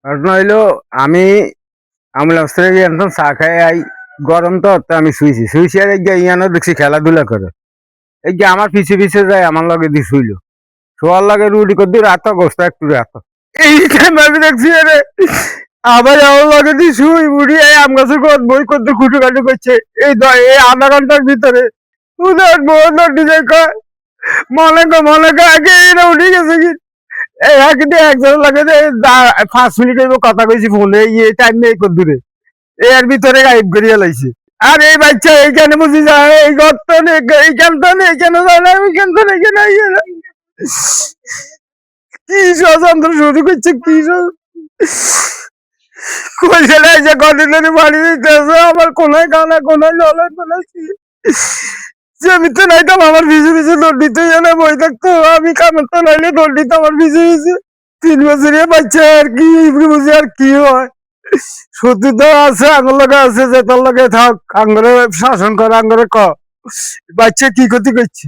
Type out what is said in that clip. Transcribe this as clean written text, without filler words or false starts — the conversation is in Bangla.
ঘটনা হইলো আমি অস্ট্রেলিয়া চা খাই আই গরম তো আমি শুইছি আর ইয়ানো দেখছি খেলাধুলা করে এই যে আমার পিছে পিছে যায় আমার লগে দি শুইল শোয়ার লাগে রুটি করদি রাত গোস্ত একটু রাত এই টাইম আমি দেখছি আরে আবার আমার লগে দি শুই বুড়ি এই আম গাছের বই করতে খুঁটু কাটু করছে এই আধা ঘন্টার ভিতরে উদর বদর ডিজাইন কয় মনে কর আগে এরা উঠে গেছে কি এই একদিন একজন লাগে যে 5 মিনিট কথা কইছি ফোনে এই টাইম নেই কত দূরে এর ভিতরে গায়েব করিয়া লাইছে আর এই বাচ্চা এইখানে বুঝি যায় এই গর্ত নেই এইখান তো নেই কেন যায় না ওইখান তো নেই কেন কি স্বতন্ত্র শুরু করছে কি কইলে যে কন্টিনিউ বাড়ি দিতেছে আমার কোনায় গানা কোনায় ললে কোনায় যে আমি তো নাইতাম আমার ভিজে ভিজে দৌড় দিতে জানে বই থাকতো আমি কামের তো নাইলে দৌড় দিতাম আমার ভিজে ভিজে 3 বছরের বাচ্চা আর কি বুঝি আর কি হয় সত্যি তো আছে আঙ্গুর লগে আছে যে তোর লগে থাক আঙ্গুরে শাসন করে আঙ্গুরে ক বাচ্চা কি ক্ষতি করছে